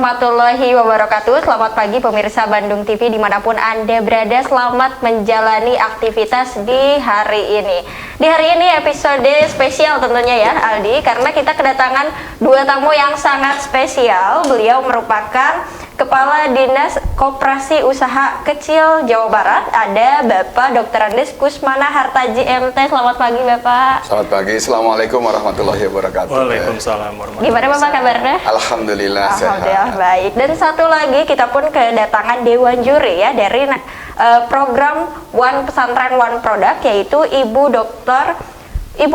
warahmatullahi wabarakatuh. Selamat pagi pemirsa Bandung TV dimanapun Anda berada. Selamat menjalani aktivitas di hari ini. Di hari ini episode spesial tentunya ya Aldi, karena kita kedatangan dua tamu yang sangat spesial. Beliau merupakan Kepala Dinas Koperasi Usaha Kecil Jawa Barat. Ada Bapak Dr. Andes Kusmana Hartaji MT. Selamat pagi Bapak. Selamat pagi, Assalamualaikum warahmatullahi wabarakatuh. Waalaikumsalam warahmatullahi wabarakatuh. Gimana Bapak kabarnya? Alhamdulillah Alhamdulillah sehat. baik. Dan satu lagi kita pun kedatangan Dewan Juri ya dari program One Pesantren One Product, yaitu Ibu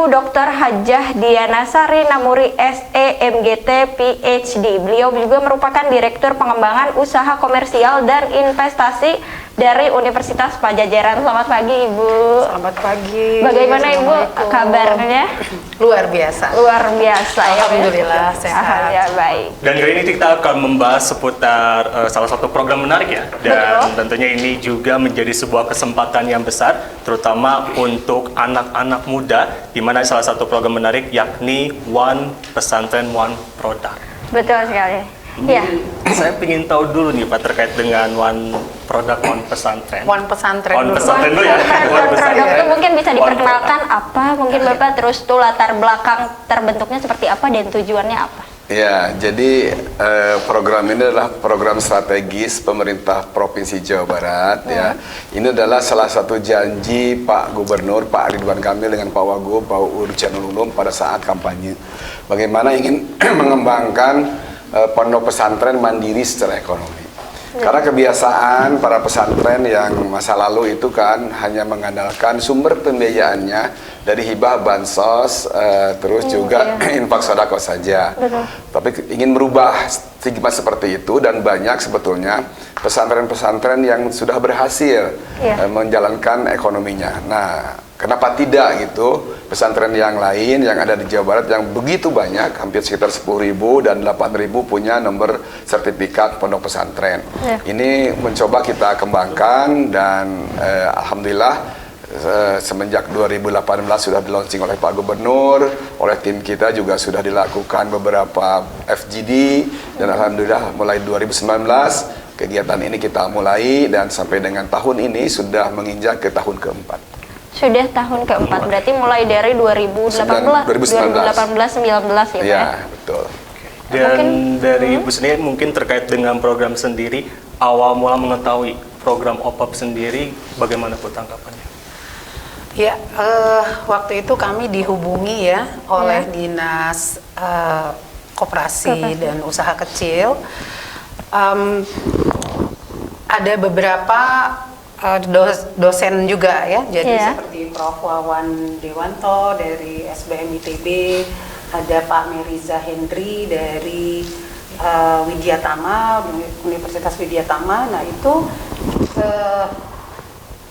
Dr. Hajah Diana Sari Namuri SEMGT PhD. Beliau juga merupakan Direktur Pengembangan Usaha Komersial dan Investasi dari Universitas Pajajaran. Selamat pagi Ibu. Selamat pagi. Bagaimana Ibu kabarnya? Luar biasa. Luar biasa ya. Alhamdulillah sehat. Alhamdulillah baik. Dan kali ini kita akan membahas seputar salah satu program menarik ya. Dan tentunya ini juga menjadi sebuah kesempatan yang besar, terutama untuk anak-anak muda, di mana salah satu program menarik yakni One Pesantren One Product. Betul sekali. Ya. Saya ingin tahu dulu nih Pak terkait dengan One Product One Pesantren. One pesantren One dulu. pesantren dulu ya. One Product itu mungkin bisa One diperkenalkan apa? Mungkin Bapak terus tuh latar belakang terbentuknya seperti apa dan tujuannya apa? Ya, jadi program ini adalah program strategis pemerintah Provinsi Jawa Barat ya. Ini adalah salah satu janji Pak Gubernur Pak Ridwan Kamil dengan Pak Wagub Pak Urjanul Ulum pada saat kampanye. Bagaimana ingin mengembangkan pondok pesantren mandiri secara ekonomi. Karena kebiasaan para pesantren yang masa lalu itu kan hanya mengandalkan sumber pembiayaannya dari hibah bansos, terus juga infak sedekah saja. Tapi ingin merubah stigma seperti itu, dan banyak sebetulnya pesantren-pesantren yang sudah berhasil menjalankan ekonominya. Nah, kenapa tidak gitu pesantren yang lain yang ada di Jawa Barat yang begitu banyak, hampir sekitar 10.000 dan 8.000 punya nomor sertifikat pondok pesantren. Ini mencoba kita kembangkan dan alhamdulillah semenjak 2018 sudah di-launching oleh Pak Gubernur, oleh tim kita juga sudah dilakukan beberapa FGD, dan alhamdulillah mulai 2019 kegiatan ini kita mulai dan sampai dengan tahun ini sudah menginjak ke tahun keempat. Sudah tahun keempat, berarti mulai dari 2019 ya Pak? Iya, betul. Dan dari Ibu sendiri mungkin terkait dengan program sendiri, awal mula mengetahui program OPAP sendiri, bagaimana Bu tanggapannya? Ya, waktu itu kami dihubungi ya oleh Dinas Koperasi dan Usaha Kecil. Ada beberapa dosen juga ya, jadi seperti Prof. Wawan Dewanto dari SBM ITB, ada Pak Meriza Hendri dari Widyatama, Universitas Widyatama. Nah itu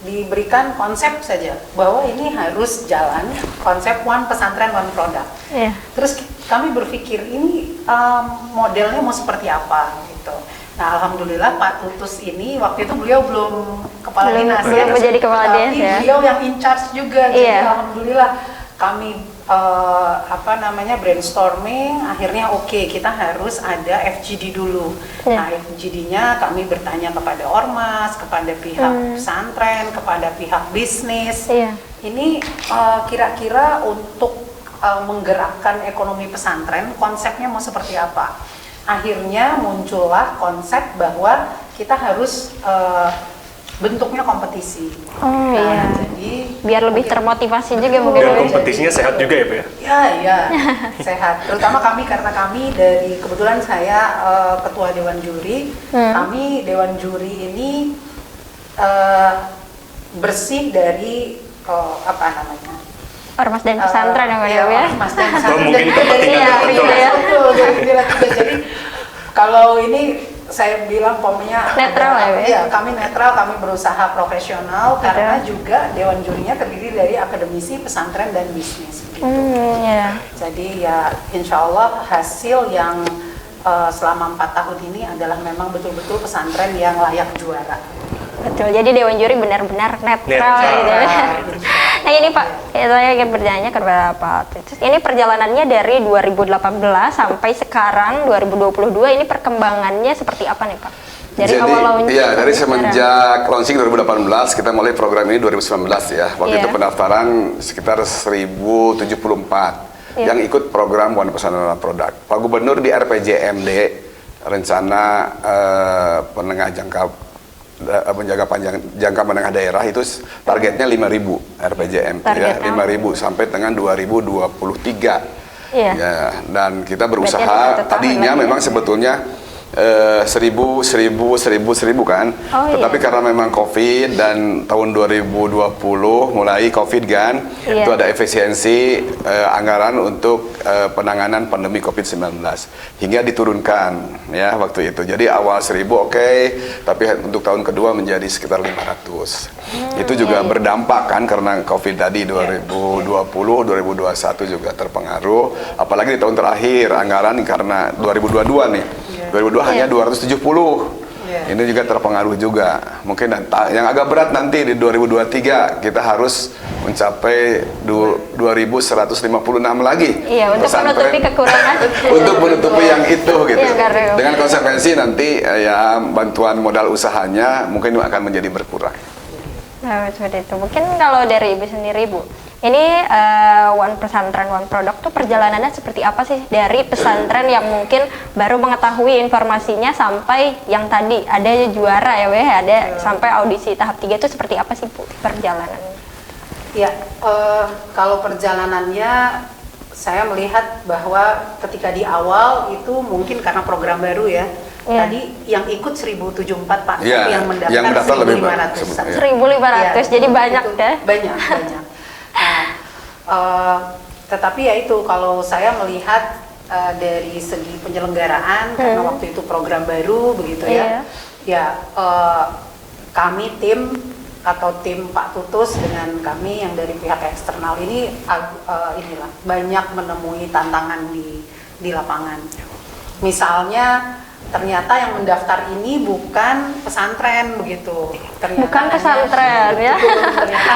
diberikan konsep saja bahwa ini harus jalan konsep One Pesantren One Product. Terus kami berpikir ini modelnya mau seperti apa gitu. Nah, alhamdulillah Pak Tutus ini waktu itu beliau belum kepala dinas ya, menjadi kepala dinas ya. Beliau yang in charge juga. Jadi alhamdulillah kami brainstorming, akhirnya oke, kita harus ada FGD dulu. Nah, FGD-nya kami bertanya kepada ormas, kepada pihak pesantren, kepada pihak bisnis. Ini kira-kira untuk menggerakkan ekonomi pesantren, konsepnya mau seperti apa? Akhirnya muncullah konsep bahwa kita harus bentuknya kompetisi. Jadi biar lebih termotivasi juga mungkin. Dan kompetisinya sehat juga ya Pak ya? Ya, sehat. Terutama karena kami dari, kebetulan saya ketua Dewan Juri. Kami Dewan Juri ini bersih dari Ormas dan pesantren ya Ormas dan pesantren. Mungkin kepentingan tertentu ya. Jadi kalau ini saya bilang pokoknya netral ya, kami netral, kami berusaha profesional karena juga Dewan Jurinya terdiri dari akademisi, pesantren dan bisnis gitu. Jadi ya insya Allah hasil yang selama 4 tahun ini adalah memang betul-betul pesantren yang layak juara. Betul, jadi Dewan Juri benar-benar netral gitu. Nah ini Pak, saya ingin bertanya kepada Pak Titus. Ini perjalanannya dari 2018 sampai sekarang 2022, ini perkembangannya seperti apa nih Pak? Dari Jadi, awal launching iya, dari sekarang. semenjak launching 2018 kita mulai program ini 2019 ya. Waktu itu pendaftaran sekitar 1074 yang ikut program One Pesantren One Product. Pak Gubernur di RPJMD rencana penengah jangka menengah daerah itu targetnya 5.000 RPJM ya, 5.000 sampai dengan 2023. Iya. Ya, dan kita berusaha tadinya memang sebetulnya 1000 kan. Tetapi karena memang Covid dan tahun 2020 mulai Covid kan, itu ada efisiensi anggaran untuk penanganan pandemi Covid-19 hingga diturunkan ya waktu itu. Jadi awal 1000 oke, tapi untuk tahun kedua menjadi sekitar 500. Itu juga berdampak kan karena Covid tadi 2020, 2021 juga terpengaruh, apalagi di tahun terakhir anggaran karena 2022 nih. 2022 hanya 270. Ini juga terpengaruh juga. Mungkin yang agak berat nanti di 2023 kita harus mencapai 2156 lagi. Iya, untuk menutupi kekurangan. Untuk menutupi yang itu gitu. Iya, dengan konsekuensi nanti ya bantuan modal usahanya mungkin akan menjadi berkurang. Nah, seperti itu. Mungkin kalau dari Ibu sendiri, Bu, ini One Pesantren One Product tuh perjalanannya seperti apa sih dari pesantren yang mungkin baru mengetahui informasinya sampai yang tadi ada juara ya, ada sampai audisi tahap 3 itu seperti apa sih Bu perjalanannya? Ya, kalau perjalanannya saya melihat bahwa ketika di awal itu mungkin karena program baru ya. Tadi yang ikut 1074 Pak, yang mendaftar 1500. 1500, jadi banyak deh. Banyak. Nah, tetapi ya itu kalau saya melihat dari segi penyelenggaraan karena waktu itu program baru begitu kami tim Pak Tutus dengan kami yang dari pihak eksternal ini banyak menemui tantangan di lapangan. Misalnya ternyata yang mendaftar ini bukan pesantren begitu. Bukan pesantren ya.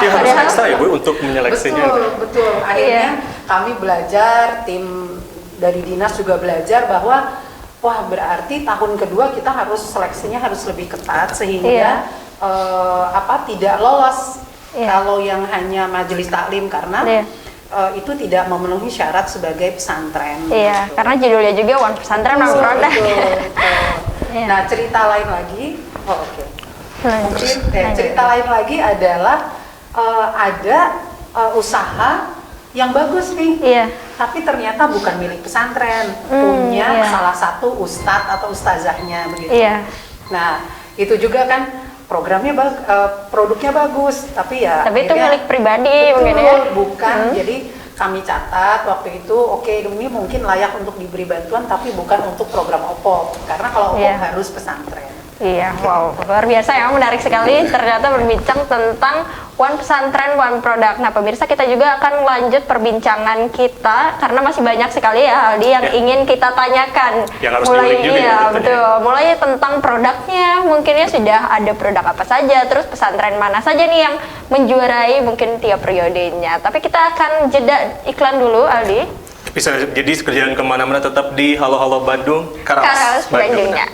Itu harus ekstra ya Bu untuk menyeleksinya. Betul. Akhirnya kami belajar, tim dari dinas juga belajar bahwa wah berarti tahun kedua kita harus seleksinya harus lebih ketat sehingga tidak lolos kalau yang hanya majelis taklim karena itu tidak memenuhi syarat sebagai pesantren. Iya, karena judulnya juga One Pesantren One Product. Nah, cerita lain lagi, mungkin cerita lain lagi adalah ada usaha yang bagus nih, tapi ternyata bukan milik pesantren, punya salah satu ustadz atau ustazahnya begitu. Nah, itu juga kan programnya produknya bagus, tapi itu milik pribadi mungkin ya. Bukan. Jadi kami catat waktu itu ini mungkin layak untuk diberi bantuan tapi bukan untuk program OPOP karena kalau OPOP harus pesantren. Iya, wow, luar biasa ya, menarik sekali ternyata berbincang tentang One Pesantren One Product. Nah pemirsa, kita juga akan lanjut perbincangan kita karena masih banyak sekali ya Aldi yang ingin kita tanyakan. Yang harus mulai juga betul, mulai tentang produknya, mungkinnya sudah ada produk apa saja, terus pesantren mana saja nih yang menjuarai mungkin tiap periodenya. Tapi kita akan jeda iklan dulu Aldi. Bisa jadi kerjaan kemana-mana tetap di Halo Halo Bandung, Karaos Bandungnya.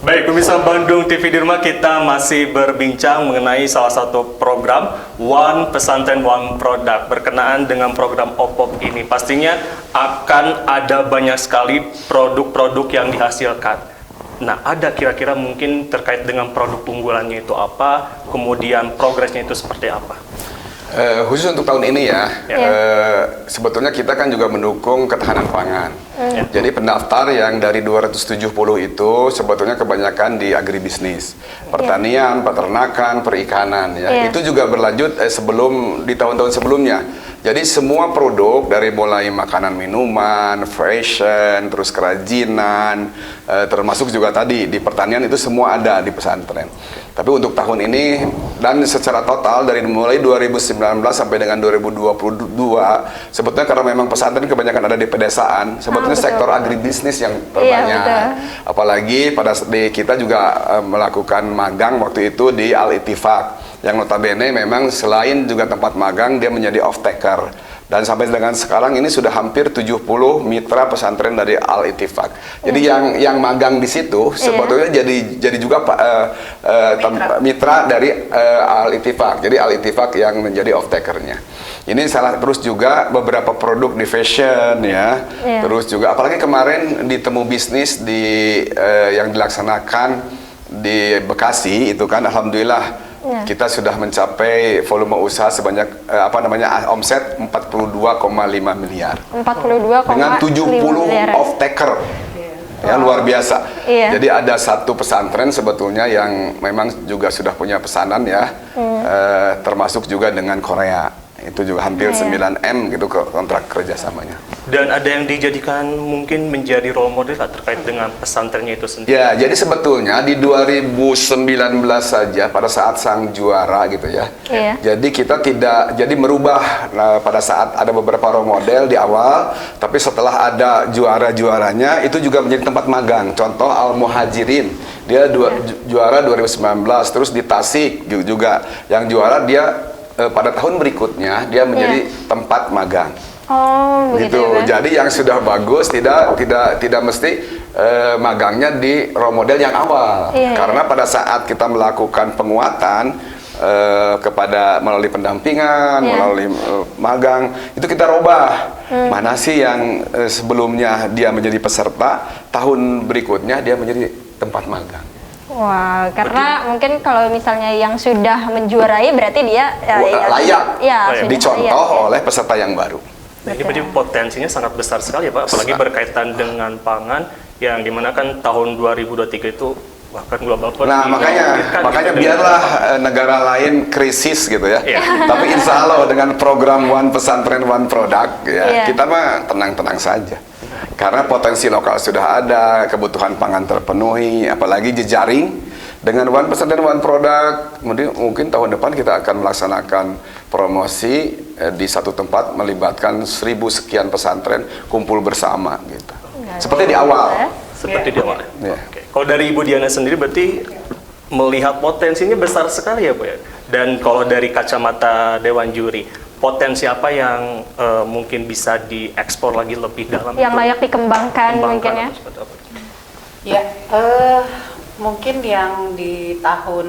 Baik, pemirsa Bandung TV di rumah, kita masih berbincang mengenai salah satu program One Pesantren One Product berkenaan dengan program OPOP ini. Pastinya akan ada banyak sekali produk-produk yang dihasilkan. Nah, ada kira-kira mungkin terkait dengan produk unggulannya itu apa, kemudian progresnya itu seperti apa? Khusus untuk tahun ini sebetulnya kita kan juga mendukung ketahanan pangan. Jadi pendaftar yang dari 270 itu sebetulnya kebanyakan di agribisnis, pertanian, peternakan, perikanan. Itu juga berlanjut sebelum di tahun-tahun sebelumnya. Jadi semua produk dari mulai makanan minuman, fashion, terus kerajinan, termasuk juga tadi di pertanian itu semua ada di pesantren. Tapi untuk tahun ini dan secara total dari mulai 2019 sampai dengan 2022 sebetulnya karena memang pesantren kebanyakan ada di pedesaan, sebetulnya sektor agribisnis yang terbanyak. Apalagi kita juga melakukan magang waktu itu di Al-Ittifaq yang notabene memang selain juga tempat magang dia menjadi off-taker, dan sampai dengan sekarang ini sudah hampir 70 mitra pesantren dari Al-Ittifaq. Jadi yang magang di situ sebetulnya jadi juga mitra dari Al-Ittifaq. Jadi Al-Ittifaq yang menjadi off-takernya. Ini terus juga beberapa produk di fashion ya. Terus juga apalagi kemarin di temu bisnis yang dilaksanakan di Bekasi itu kan alhamdulillah kita sudah mencapai volume usaha sebanyak omset 42,5 miliar. 42,5 dengan 70 off-taker. Ya, luar biasa. Jadi ada satu pesantren sebetulnya yang memang juga sudah punya pesanan ya, termasuk juga dengan Korea. Itu juga hampir 9M gitu kontrak kerjasamanya. Dan ada yang dijadikan mungkin menjadi role model terkait dengan pesantrennya itu sendiri? Ya, jadi sebetulnya di 2019 saja pada saat sang juara gitu ya. Jadi kita jadi merubah pada saat ada beberapa role model di awal, tapi setelah ada juara-juaranya itu juga menjadi tempat magang. Contoh Al-Muhajirin, dia juara 2019, terus di Tasik juga yang juara dia pada tahun berikutnya dia menjadi tempat magang. Oh, gitu. Jadi yang sudah bagus tidak mesti magangnya di role model yang awal. Karena pada saat kita melakukan penguatan kepada melalui pendampingan, melalui magang, itu kita robah. Mana sih yang sebelumnya dia menjadi peserta, tahun berikutnya dia menjadi tempat magang. Wah, karena mungkin kalau misalnya yang sudah menjuarai berarti dia layak dicontoh oleh peserta yang baru. Nah, ini berarti potensinya sangat besar sekali ya Pak, apalagi berkaitan dengan pangan yang dimana kan tahun 2023 itu bahkan global. Nah makanya biarlah negara lain krisis gitu ya. Tapi insya Allah dengan program One Pesantren One Product ya, kita mah tenang-tenang saja. Karena potensi lokal sudah ada, kebutuhan pangan terpenuhi, apalagi jejaring dengan One Pesantren One Product. Mungkin tahun depan kita akan melaksanakan promosi di satu tempat melibatkan 1000 sekian pesantren kumpul bersama gitu. Seperti di awal. Seperti di awal. Kalau dari Ibu Diana sendiri berarti melihat potensinya besar sekali ya Pak ya. Dan kalau dari kacamata Dewan Juri, potensi apa yang mungkin bisa diekspor lagi lebih dalam? Yang layak dikembangkan mungkin ya? Ya, mungkin yang di tahun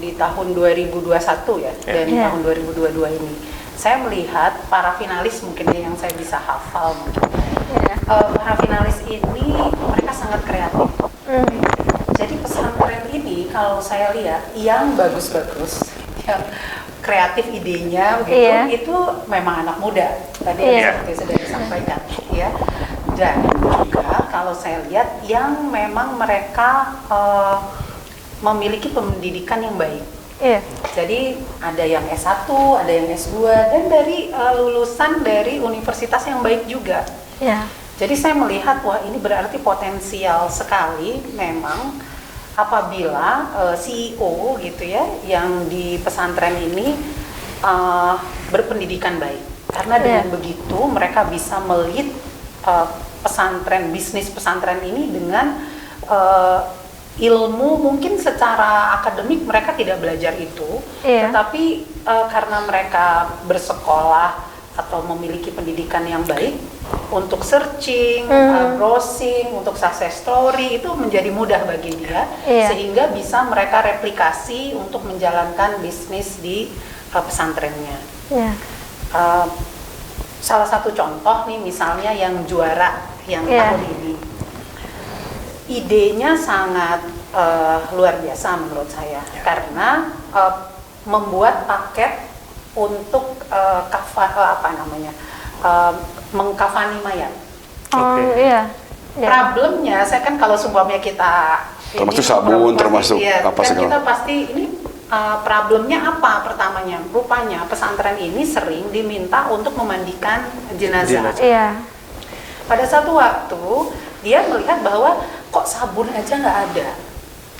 2021 ya, dan tahun 2022 ini, saya melihat para finalis mungkin yang saya bisa hafal mungkin. Para finalis ini mereka sangat kreatif. Jadi pesantren ini kalau saya lihat yang bagus-bagus, yang kreatif idenya gitu, itu memang anak muda tadi seperti sudah disampaikan ya. Dan juga kalau saya lihat yang memang mereka memiliki pendidikan yang baik. Jadi ada yang S1, ada yang S2, dan dari lulusan dari universitas yang baik juga. Jadi saya melihat wah ini berarti potensial sekali memang apabila CEO gitu ya yang di pesantren ini berpendidikan baik, karena dengan begitu mereka bisa melit pesantren, bisnis pesantren ini dengan ilmu mungkin secara akademik mereka tidak belajar itu, tetapi karena mereka bersekolah atau memiliki pendidikan yang baik untuk searching, browsing, untuk success story itu menjadi mudah bagi dia, sehingga bisa mereka replikasi untuk menjalankan bisnis di pesantrennya. Salah satu contoh nih misalnya yang juara yang tahun ini, idenya sangat luar biasa menurut saya, karena membuat paket untuk mengkafani mayat. Problemnya saya kan kalau seumpamanya kita termasuk sabun, termasuk apa kan segala. kita pasti ini problemnya apa pertamanya? Rupanya pesantren ini sering diminta untuk memandikan jenazah. Iya. Pada satu waktu dia melihat bahwa kok sabun aja nggak ada.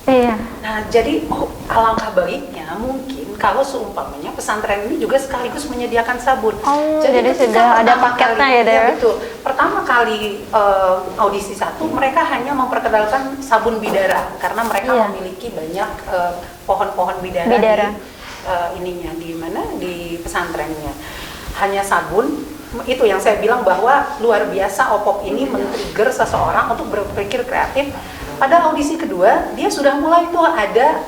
Iya. Nah, jadi alangkah baiknya mungkin kalau seumpamanya pesantren ini juga sekaligus menyediakan sabun. Jadi ketika sudah ada pertama paketnya kali, ya, Dea? betul. Pertama kali audisi 1 mereka hanya memperkenalkan sabun bidara karena mereka Iya. memiliki banyak pohon-pohon bidara. Bidara. Ininya di mana di pesantrennya. Hanya sabun. Itu yang saya bilang bahwa luar biasa OPOP ini men-trigger seseorang untuk berpikir kreatif. Pada audisi kedua, dia sudah mulai tuh ada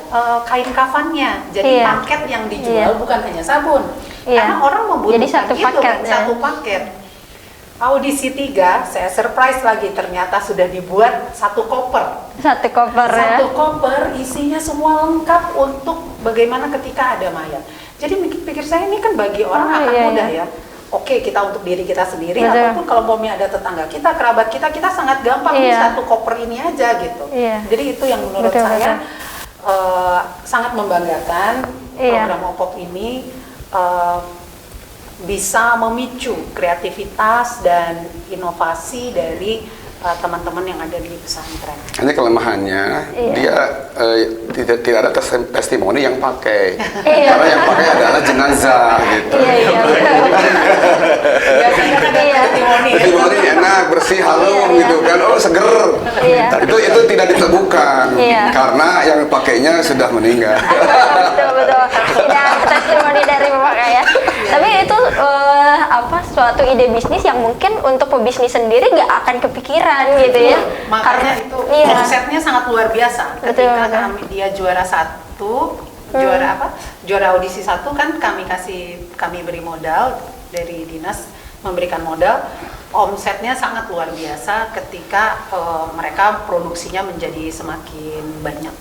kain kafannya. Jadi Iya. paket yang dijual bukan hanya sabun. Iya. Karena orang membutuhkan Jadi satu itu paket, kan, ya. satu paket. Audisi 3, saya surprise lagi, ternyata sudah dibuat satu koper. Satu koper ya. Satu koper isinya semua lengkap untuk bagaimana ketika ada mayat. Jadi pikir saya ini kan bagi orang akan iya, mudah iya. ya. Oke, kita untuk diri kita sendiri Betul. ataupun kalau mau ada tetangga kita, kerabat kita, kita sangat gampang nih Iya. satu koper ini aja gitu. Iya. Jadi itu yang menurut Betul, saya sangat membanggakan. Iya. Program OPOP ini bisa memicu kreativitas dan inovasi dari teman-teman yang ada di pesantren. Hanya kelemahannya Iya. dia tidak ada testimoni yang pakai. Iya. Karena yang pakai adalah jenazah gitu. Iya, iya. Biasanya kan ada Iya. testimoni ya. Testimoni enak, bersih, halus Iya, gitu kan. Oh, seger. Iya. Itu tidak ditemukan Iya. karena yang pakainya sudah meninggal. Betul, betul. Tidak ada testimoni dari pemakai ya. Tapi itu suatu ide bisnis yang mungkin untuk pebisnis sendiri nggak akan kepikiran gitu ya. Makanya itu iya. omsetnya sangat luar biasa. Betul, Ketika betul. dia juara 1, juara apa? Juara audisi 1 kan kami beri modal dari dinas, memberikan modal. Omsetnya sangat luar biasa ketika mereka produksinya menjadi semakin banyak.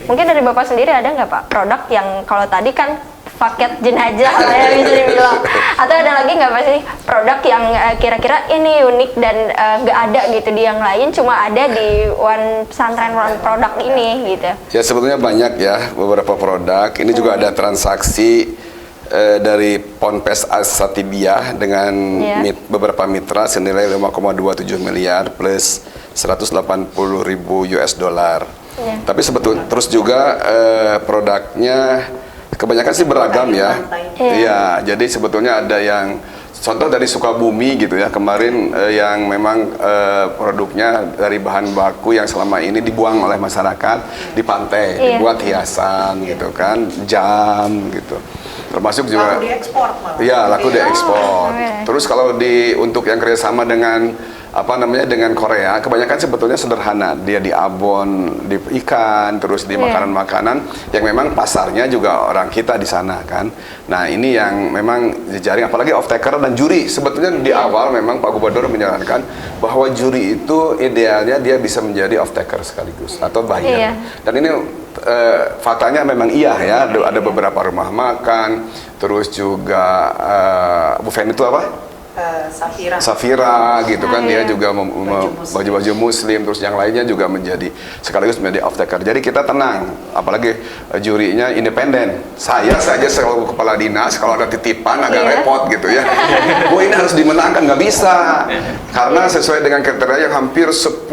Mungkin dari Bapak sendiri ada nggak Pak produk yang kalau tadi kan paket jenazah ya bisa dibilang, atau ada lagi nggak Pak sih produk yang kira-kira ini unik dan nggak ada gitu di yang lain, cuma ada di One Pesantren One produk ini gitu? Ya sebetulnya banyak ya beberapa produk. Ini juga ada transaksi dari Ponpes Asatibiyah dengan beberapa mitra senilai 5,27 miliar plus 180.000 US dollar. Tapi sebetulnya terus juga produknya kebanyakan sih beragam ya. Iya, jadi sebetulnya ada yang contoh dari Sukabumi gitu ya, kemarin yang memang produknya dari bahan baku yang selama ini dibuang oleh masyarakat di pantai, dibuat hiasan gitu kan, jam gitu. Termasuk juga laku diekspor malah. Iya, laku diekspor. Terus kalau untuk yang kerjasama dengan dengan Korea, kebanyakan sebetulnya sederhana. Dia di abon, di ikan, terus di makanan-makanan yang memang pasarnya juga orang kita di sana kan. Nah ini yang memang jejaring, apalagi off-taker dan juri. Sebetulnya di awal memang Pak Gubernur menyarankan bahwa juri itu idealnya dia bisa menjadi off-taker sekaligus atau buyer. Dan ini faktanya memang iya ya, ada beberapa rumah makan, terus juga Bu Fen itu apa? Safira gitu kan, dia juga baju-baju muslim, terus yang lainnya juga sekaligus menjadi off-taker. Jadi kita tenang, apalagi jurinya independen. Saya saja selalu kepala dinas, kalau ada titipan agak repot gitu ya. Ini harus dimenangkan, nggak bisa. Karena sesuai dengan kriteria yang hampir 10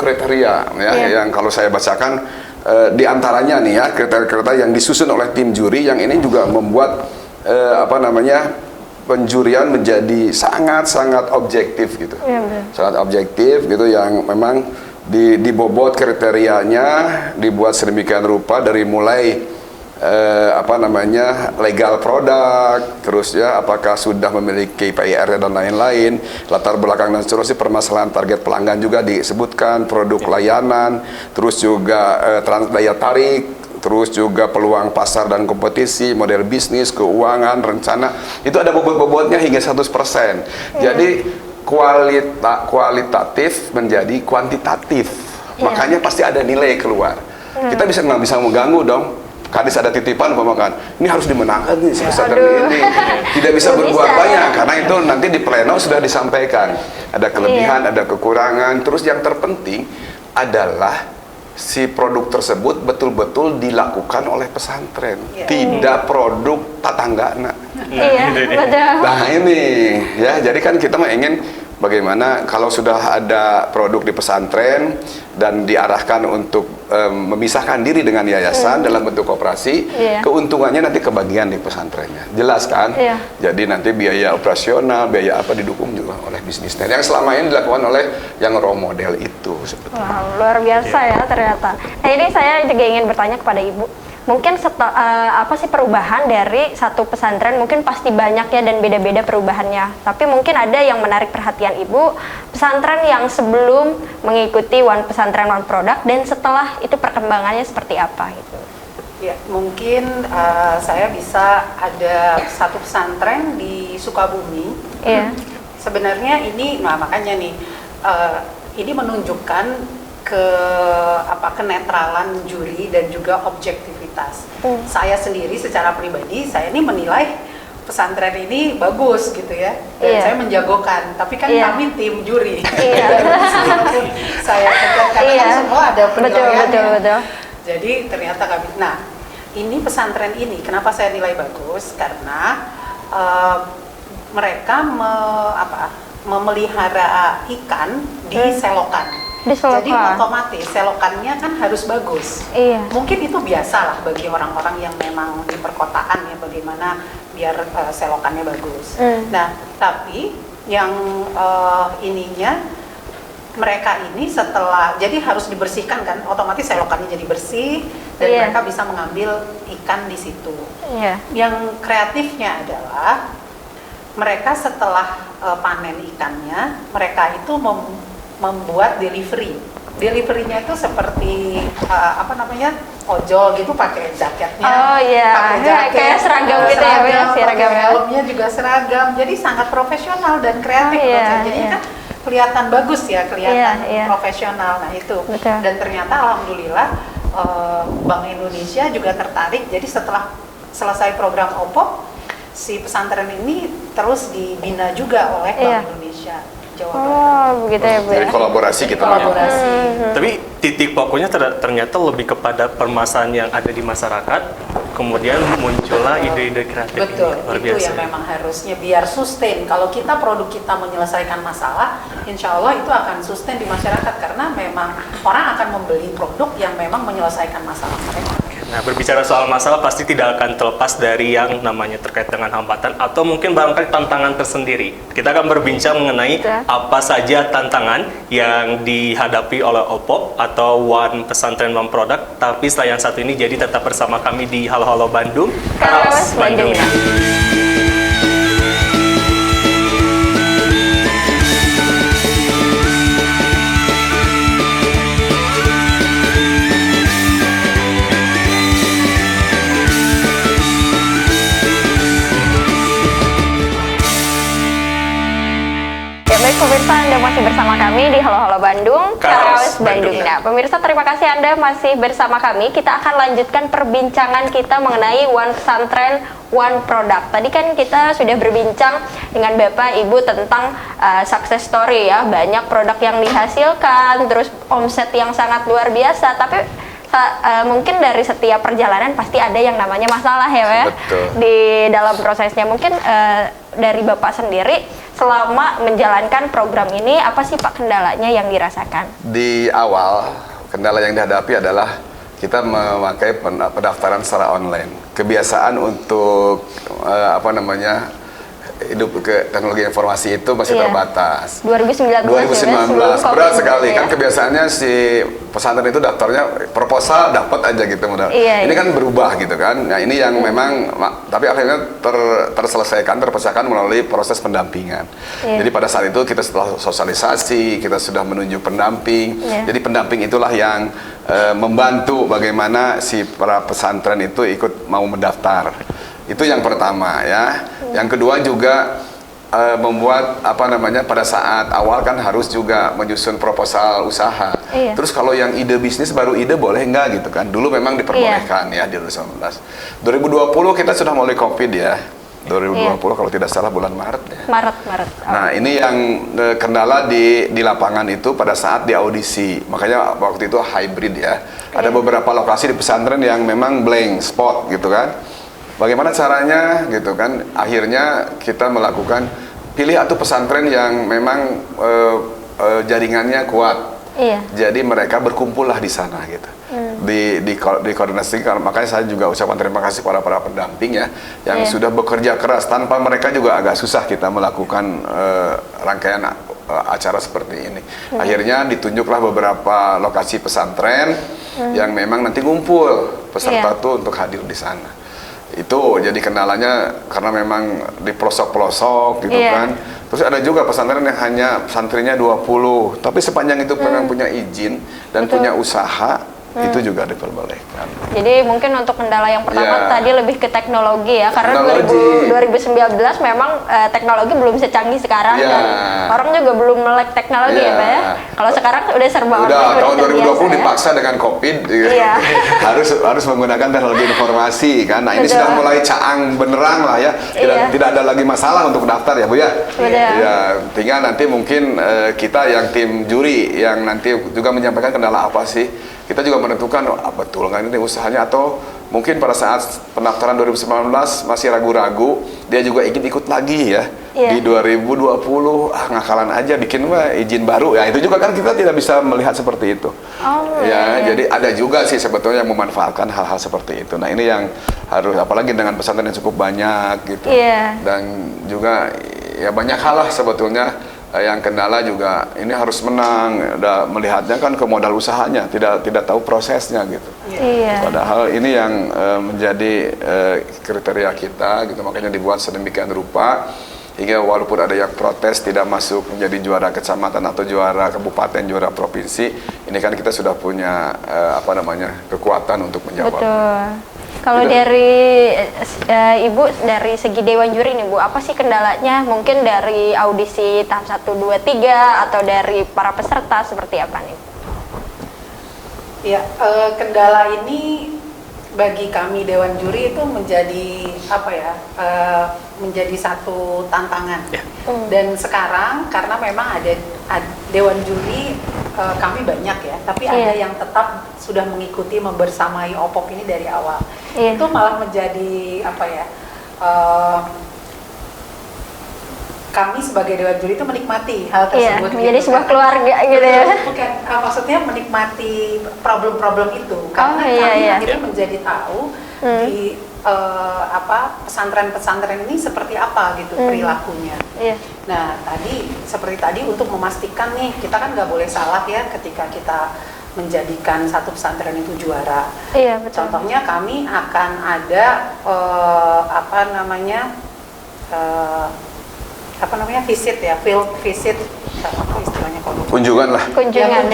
kriteria ya, yang kalau saya bacakan di antaranya nih ya, kriteria-kriteria yang disusun oleh tim juri yang ini juga membuat penjurian menjadi sangat-sangat objektif gitu. Sangat objektif gitu, yang memang dibobot kriterianya, dibuat sedemikian rupa dari mulai legal produk, terus ya apakah sudah memiliki PIR dan lain-lain, latar belakang dan seterusnya, permasalahan target pelanggan juga disebutkan, produk layanan, terus juga daya tarik, terus juga peluang pasar dan kompetisi, model bisnis, keuangan, rencana, itu ada bobot-bobotnya hingga 100%. Jadi kualitatif menjadi kuantitatif, makanya pasti ada nilai keluar. Kita nggak bisa mengganggu dong. Kadis ada titipan ini harus dimenangkan nih pesantren ini. Tidak bisa berbuat banyak karena itu nanti di pleno sudah disampaikan. Ada kelebihan, ada kekurangan. Terus yang terpenting adalah si produk tersebut betul-betul dilakukan oleh pesantren, Iya. tidak produk tatanggana. Iya, betul. Nah ini ya, jadi kan kita mah ingin bagaimana kalau sudah ada produk di pesantren dan diarahkan untuk memisahkan diri dengan yayasan dalam bentuk koperasi, Iya. keuntungannya nanti kebagian di pesantrennya, jelas kan? Iya. Jadi nanti biaya operasional, biaya apa didukung juga oleh bisnisnya, yang selama ini dilakukan oleh yang role model itu sebetulnya. Wah, luar biasa ya ternyata. Nah ini saya juga ingin bertanya kepada Ibu, mungkin apa sih perubahan dari satu pesantren? Mungkin pasti banyak ya dan beda-beda perubahannya. Tapi mungkin ada yang menarik perhatian Ibu, pesantren yang sebelum mengikuti One Pesantren One Product dan setelah itu perkembangannya seperti apa gitu. Ya, mungkin saya bisa ada satu pesantren di Sukabumi. Iya. Sebenarnya ini, nah makanya nih, ini menunjukkan kenetralan juri dan juga objektivitas. Saya sendiri secara pribadi, saya ini menilai pesantren ini bagus gitu ya, dan Iya. saya menjagokan. Tapi kan Iya. kami tim juri. Iya. Saya karena Iya. kan semua ada penilaiannya. Betul. Jadi ternyata kami, nah ini pesantren ini kenapa saya nilai bagus karena mereka memelihara ikan di selokan. Di selokan. Jadi otomatis selokannya kan harus bagus. Iya. Mungkin itu biasa lah bagi orang-orang yang memang di perkotaan ya, bagaimana biar selokannya bagus. Nah, tapi yang ininya mereka ini setelah, jadi harus dibersihkan kan, otomatis selokannya jadi bersih dan Iya. mereka bisa mengambil ikan di situ. Iya. Yang kreatifnya adalah mereka setelah panen ikannya, mereka itu membuat delivery. Deliverynya itu seperti ojol gitu, pakai jaketnya. Oh iya, pakai jaket, kayak seragam gitu ya, Bu, ya, pakai seragam ya. helmnya juga seragam. Jadi sangat profesional dan kreatif. Oh, iya, menurut saya. Jadi iya. kan kelihatan bagus ya, kelihatan Iya. profesional. Nah itu. Betul. Dan ternyata alhamdulillah Bank Indonesia juga tertarik. Jadi setelah selesai program OPOP, si pesantren ini terus dibina juga oleh Bank Iya. Indonesia Jawa Barat. Oh, begitu ya, Bu. Jadi ya? kolaborasi kita Kolaborasi. Tapi titik pokoknya ternyata lebih kepada permasalahan yang ada di masyarakat, kemudian muncullah ide-ide kreatif Betul, ini. Luar itu biasa. yang memang harusnya biar sustain. Kalau kita produk kita menyelesaikan masalah, insya Allah itu akan sustain di masyarakat karena memang orang akan membeli produk yang memang menyelesaikan masalah mereka. Nah, berbicara soal masalah pasti tidak akan terlepas dari yang namanya terkait dengan hambatan atau mungkin barangkali tantangan tersendiri. Kita akan berbincang mengenai Betul. apa saja tantangan yang dihadapi oleh OPOP atau One Pesantren One Product. Tapi setelah yang satu ini, jadi tetap bersama kami di Halo Halo Bandung, Karawas Bandung. Ya baik pemirsa, Anda masih bersama kami di Halo Halo Bandung, Karawas Bandung. Bandung. Nah pemirsa, terima kasih Anda masih bersama kami. Kita akan lanjutkan perbincangan kita mengenai One Pesantren One Product. Tadi kan kita sudah berbincang dengan Bapak Ibu tentang success story ya, banyak produk yang dihasilkan, terus omset yang sangat luar biasa. Tapi mungkin dari setiap perjalanan pasti ada yang namanya masalah ya, Pak, ya? Betul. Di dalam prosesnya. Mungkin dari Bapak sendiri selama menjalankan program ini, apa sih Pak kendalanya yang dirasakan? Di awal, kendala yang dihadapi adalah kita memakai pendaftaran secara online. Kebiasaan untuk hidup ke teknologi informasi itu masih Iya. terbatas. 2019 2019 sebelum berat COVID sekali gitu kan, ya. kebiasaannya si pesantren itu daftarnya proposal dapat aja gitu modal. Iya, Ini iya. kan berubah gitu kan. Nah, ini yang memang tapi akhirnya terselesaikan, terpecahkan melalui proses pendampingan. Iya. Jadi pada saat itu kita setelah sosialisasi, kita sudah menunjuk pendamping. Iya. Jadi pendamping itulah yang membantu bagaimana si para pesantren itu ikut mau mendaftar. Itu yang pertama ya. Yang kedua juga membuat pada saat awal kan harus juga menyusun proposal usaha. Iya. Terus kalau yang ide bisnis baru ide boleh nggak gitu kan? Dulu memang diperbolehkan ya di 2019. 2020 kita sudah mulai COVID ya. 2020 kalau tidak salah bulan Maret ya. Maret. Nah, ini yang kendala di lapangan itu pada saat di audisi. Makanya waktu itu hybrid ya. Ada beberapa lokasi di pesantren yang memang blank spot gitu kan. Bagaimana caranya gitu kan? Akhirnya kita melakukan pilih atau pesantren yang memang jaringannya kuat. Iya. Jadi mereka berkumpullah di sana gitu. Di koordinasi, makanya saya juga ucapkan terima kasih kepada para pendamping ya yang sudah bekerja keras. Tanpa mereka juga agak susah kita melakukan rangkaian acara seperti ini. Akhirnya ditunjuklah beberapa lokasi pesantren yang memang nanti ngumpul peserta tuh untuk hadir di sana. Itu jadi kendalanya karena memang di pelosok-pelosok gitu kan. Terus ada juga pesantren yang hanya santrinya 20, tapi sepanjang itu memang punya izin dan punya usaha, itu juga diperbolehkan. Jadi mungkin untuk kendala yang pertama tadi lebih ke teknologi ya, karena Teknologi. 2019 memang teknologi belum secanggih sekarang dan orang juga belum melek teknologi ya Pak ya. Kalau sekarang udah serba online, Udah tahun 2020 terbiasa, dipaksa dengan COVID gitu. harus menggunakan teknologi informasi kan. Nah, ini sudah mulai caang benerang lah ya. Tidak ada lagi masalah untuk daftar ya Bu ya. Ya, tinggal nanti mungkin kita yang tim juri yang nanti juga menyampaikan kendala apa sih. Kita juga menentukan betul nggak ini usahanya, atau mungkin pada saat pendaftaran 2019 masih ragu-ragu, dia juga ingin ikut lagi ya. Di 2020 ngakalan aja bikin izin baru ya, itu juga kan kita tidak bisa melihat seperti itu. Jadi ada juga sih sebetulnya yang memanfaatkan hal-hal seperti itu. Nah, ini yang harus, apalagi dengan pesantren yang cukup banyak gitu. Dan juga ya banyak hal lah sebetulnya. Yang kendala juga ini harus menang, udah melihatnya kan ke modal usahanya, tidak tahu prosesnya gitu. Padahal ini yang menjadi kriteria kita gitu, makanya dibuat sedemikian rupa hingga walaupun ada yang protes tidak masuk menjadi juara kecamatan atau juara kabupaten, juara provinsi, ini kan kita sudah punya kekuatan untuk menjawab. Betul. Kalau dari Ibu, dari segi Dewan Juri nih Bu, apa sih kendalanya? Mungkin dari audisi tahap 1, 2, 3 atau dari para peserta seperti apa nih? Ya, kendala ini bagi kami Dewan Juri itu menjadi menjadi satu tantangan. Dan sekarang karena memang ada Dewan Juri kami banyak ya, tapi ada yang tetap sudah mengikuti membersamai OPOP ini dari awal. Itu malah menjadi kami sebagai Dewan Juri itu menikmati hal tersebut. Menjadi sebuah keluarga gitu ya. Bukan, maksudnya menikmati problem-problem itu karena kami akhirnya menjadi tahu di pesantren-pesantren ini seperti apa gitu perilakunya. Nah, seperti tadi untuk memastikan nih, kita kan nggak boleh salah ya ketika kita menjadikan satu pesantren itu juara. Betul. Contohnya kami akan ada visit ya, field visit, apa istilahnya kunjungan lah. Kunjungan.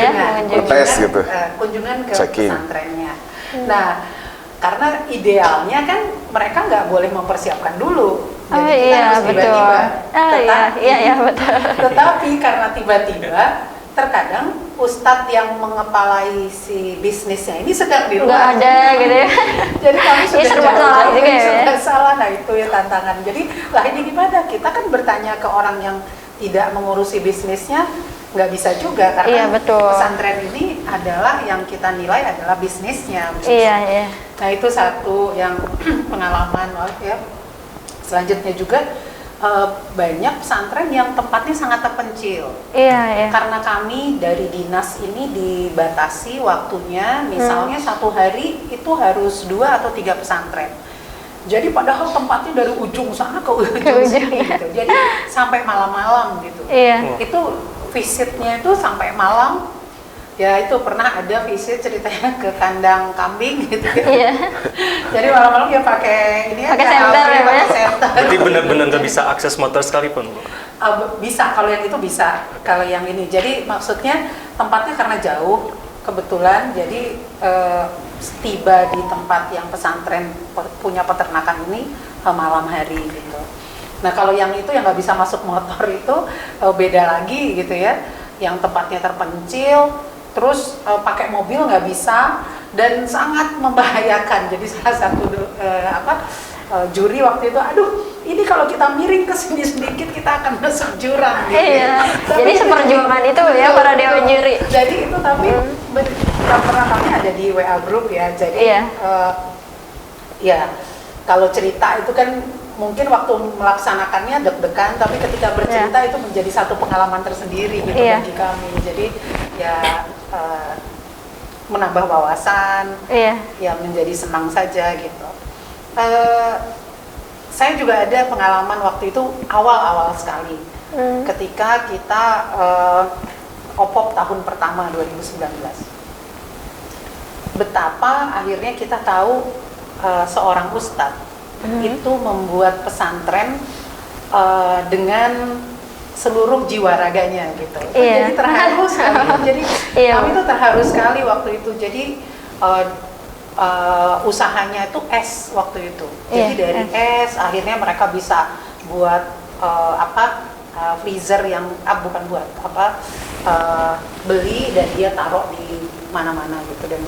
Tes gitu. Kunjungan ke pesantrennya. Nah, karena idealnya kan mereka nggak boleh mempersiapkan dulu. Jadi kita harus tiba-tiba. Tetapi karena tiba-tiba, terkadang ustadz yang mengepalai si bisnisnya ini sedang di luar. Nggak ada gitu ya. Jadi kami sudah serba salah juga ya. Serba salah, nah itu ya tantangan. Jadi lah ini gimana? Kita kan bertanya ke orang yang tidak mengurusi bisnisnya, nggak bisa juga karena pesantren ini adalah yang kita nilai adalah bisnisnya. Nah itu satu yang pengalaman ya. Selanjutnya juga banyak pesantren yang tempatnya sangat terpencil. Karena kami dari dinas ini dibatasi waktunya, misalnya satu hari itu harus 2 atau 3 pesantren. Jadi padahal tempatnya dari ujung sana ke ujung sini gitu. Jadi sampai malam-malam gitu. Itu visitnya itu sampai malam. Ya itu pernah ada visit ceritanya ke kandang kambing gitu ya. Jadi malam-malam ya pakai ini pakai senter ya, pakai senter. Jadi benar-benar nggak bisa akses motor sekalipun, Bu? Bisa, kalau yang itu bisa. Kalau yang ini, jadi maksudnya tempatnya karena jauh, kebetulan jadi tiba di tempat yang pesantren punya peternakan ini malam hari gitu. Nah kalau yang itu yang nggak bisa masuk motor itu beda lagi gitu ya. Yang tempatnya terpencil, terus pakai mobil nggak bisa dan sangat membahayakan. Jadi salah satu juri waktu itu, aduh ini kalau kita miring ke sini sedikit kita akan masuk jurang gitu. Iya. Tapi Jadi seperjuangan itu ya betul, para dewan betul. juri. Jadi itu tapi pernah kami ada di WA group ya. Jadi Iya. ya kalau cerita itu kan mungkin waktu melaksanakannya deg-degan, tapi ketika bercerita itu menjadi satu pengalaman tersendiri gitu bagi kami. Jadi ya menambah wawasan, ya menjadi senang saja gitu. Saya juga ada pengalaman waktu itu awal-awal sekali, ketika kita OPOP tahun pertama 2019. Betapa akhirnya kita tahu seorang ustadz itu membuat pesantren dengan seluruh jiwa raganya gitu. Jadi terharu sekali. Jadi kami tuh terharu sekali waktu itu. Jadi usahanya itu es waktu itu. Jadi dari es akhirnya mereka bisa buat freezer yang bukan buat beli dan dia taruh di mana-mana gitu. Dan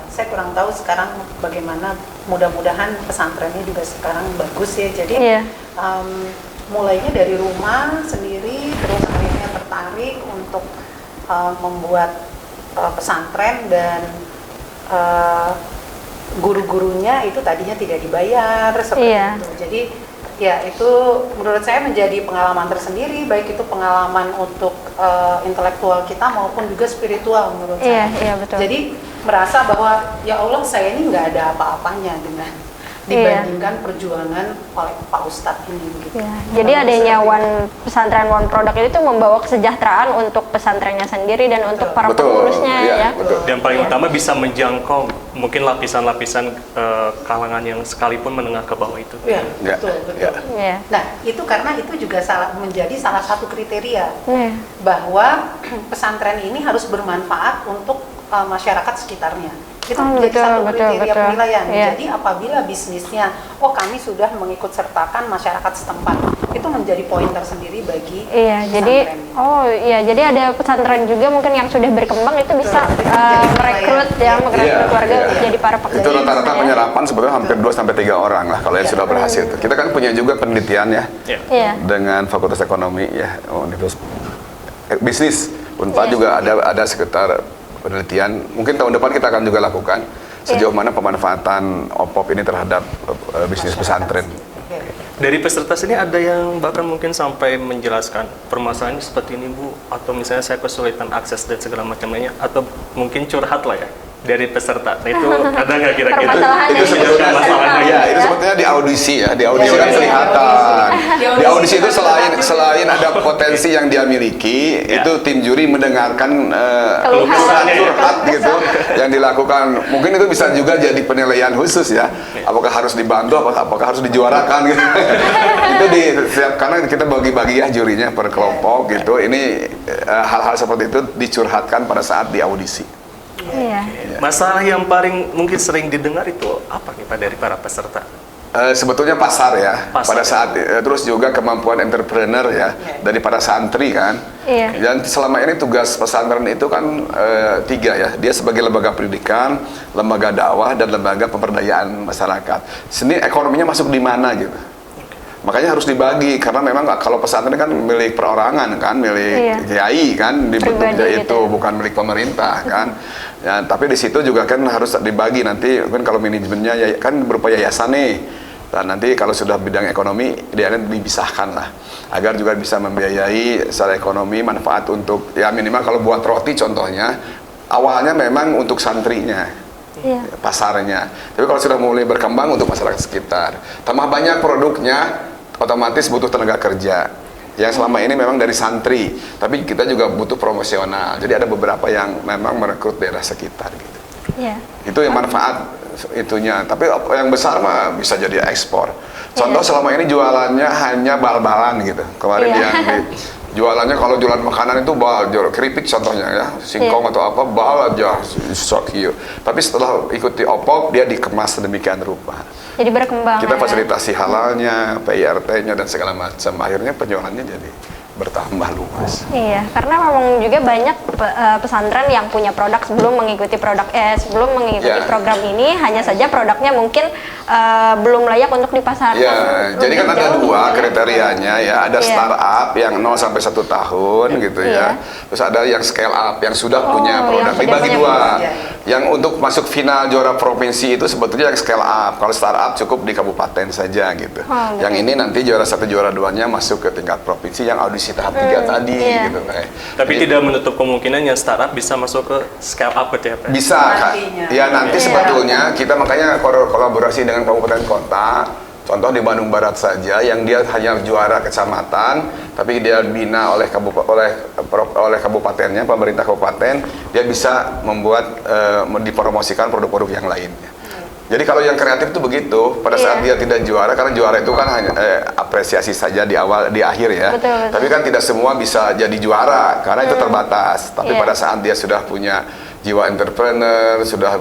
saya kurang tahu sekarang bagaimana, mudah-mudahan pesantrennya juga sekarang bagus ya. Jadi mulainya dari rumah sendiri, terus akhirnya tertarik untuk membuat pesantren, dan guru-gurunya itu tadinya tidak dibayar seperti itu. Jadi ya itu menurut saya menjadi pengalaman tersendiri, baik itu pengalaman untuk intelektual kita maupun juga spiritual menurut saya. Iya, betul. Jadi merasa bahwa ya Allah, saya ini nggak ada apa-apanya dengan dibandingkan perjuangan oleh Pak Ustadz ini gitu. Jadi adanya pesantren one product itu membawa kesejahteraan untuk pesantrennya sendiri dan untuk para pengurusnya Dan paling utama bisa menjangkau mungkin lapisan-lapisan kalangan yang sekalipun menengah ke bawah itu. Betul. Nah, itu karena itu juga menjadi salah satu kriteria bahwa pesantren ini harus bermanfaat untuk masyarakat sekitarnya. Itu menjadi satu kriteria penilaian. Jadi apabila bisnisnya, kami sudah mengikut sertakan masyarakat setempat, itu menjadi poin tersendiri bagi jadi jadi ada pesantren juga mungkin yang sudah berkembang itu bisa merekrut keluarga jadi para pekerja. Itu rata-rata penyerapan sebetulnya hampir 2-3 orang lah kalau yang sudah berhasil. Kita kan punya juga penelitian dengan Fakultas Ekonomi Universitas Bisnis Unpad juga ada sekitar penelitian. Mungkin tahun depan kita akan juga lakukan sejauh mana pemanfaatan OPOP ini terhadap bisnis pesantren. Dari peserta sini ada yang bahkan mungkin sampai menjelaskan permasalahannya seperti ini Bu, atau misalnya saya kesulitan akses dan segala macamnya, atau mungkin curhat lah ya dari peserta. Nah, itu ada nggak kira-kira? Itu sebetulnya masalahnya. Itu sebetulnya di audisi ya. Di audisi kan kelihatan. Di audisi itu selain ada potensi yang dia miliki, itu tim juri mendengarkan keluhan curhat gitu yang dilakukan. Mungkin itu bisa juga jadi penilaian khusus ya. Apakah harus dibantu, apakah harus dijuarakan gitu. Itu karena kita bagi-bagi ya jurinya per kelompok gitu. Ini hal-hal seperti itu dicurhatkan pada saat di audisi. Masalah yang paling mungkin sering didengar itu apa nih Pak dari para peserta? Sebetulnya pasar ya, pada saat terus juga kemampuan entrepreneur ya dari para santri kan. Dan selama ini tugas pesantren itu kan 3 ya, dia sebagai lembaga pendidikan, lembaga dakwah, dan lembaga pemberdayaan masyarakat. Seni ekonominya masuk di mana gitu. Makanya harus dibagi, karena memang kalau pesantren kan milik perorangan kan, milik kiai kan, dibentuknya itu bukan milik pemerintah kan. Ya, tapi di situ juga kan harus dibagi nanti, kan kalau manajemennya kan berupa yayasan nih. Dan nanti kalau sudah bidang ekonomi, dia dipisahkan lah, agar juga bisa membiayai secara ekonomi manfaat untuk ya minimal kalau buat roti contohnya, awalnya memang untuk santrinya. Pasarnya, tapi kalau sudah mulai berkembang untuk masyarakat sekitar, tambah banyak produknya, otomatis butuh tenaga kerja yang selama ini memang dari santri, tapi kita juga butuh promosional, jadi ada beberapa yang memang merekrut daerah sekitar gitu. Itu yang manfaat itunya, tapi yang besar mah bisa jadi ekspor. Contoh selama ini jualannya hanya bal-balan gitu, kemarin yang jualannya kalau jualan makanan itu bal, keripik contohnya ya, singkong atau apa, bal aja, tapi setelah ikuti OPOP dia dikemas sedemikian rupa. Jadi berkembang. Kita fasilitasi halalnya, PIRT-nya dan segala macam, akhirnya penjualannya jadi bertambah luas. Iya, karena memang juga banyak pesantren yang punya produk sebelum mengikuti Ya. program ini, hanya saja produknya mungkin belum layak untuk dipasarkan. Ya, jadi kan ada jauh dua gitu. kriterianya ya, ada Iya. startup yang 0 sampai 1 tahun gitu Iya. ya. Terus ada yang scale up yang sudah Oh, punya yang produk. sudah Dibagi punya dua. produk. Yang untuk masuk final juara provinsi itu sebetulnya yang scale up. Kalau startup cukup di kabupaten saja gitu. Oh, Yang ini nanti juara 1 juara 2-nya masuk ke tingkat provinsi yang audisi tahap 3 tadi iya. gitu. Tapi Jadi, tidak menutup kemungkinan yang startup bisa masuk ke scale up gitu ya, Pak? bisa Kak. Nantinya. Ya nanti Iya. sebetulnya kita makanya kolaborasi dengan kabupaten kota. Contoh di Bandung Barat saja yang dia hanya juara kecamatan, tapi dia bina oleh kabupatennya, pemerintah kabupaten, dia bisa membuat dipromosikan produk-produk yang lainnya. Jadi kalau yang kreatif itu begitu, pada saat Iya. dia tidak juara, karena juara itu kan hanya apresiasi saja di awal, di akhir ya. Betul. Tapi kan tidak semua bisa jadi juara, karena itu terbatas. Tapi Iya. pada saat dia sudah punya jiwa entrepreneur, sudah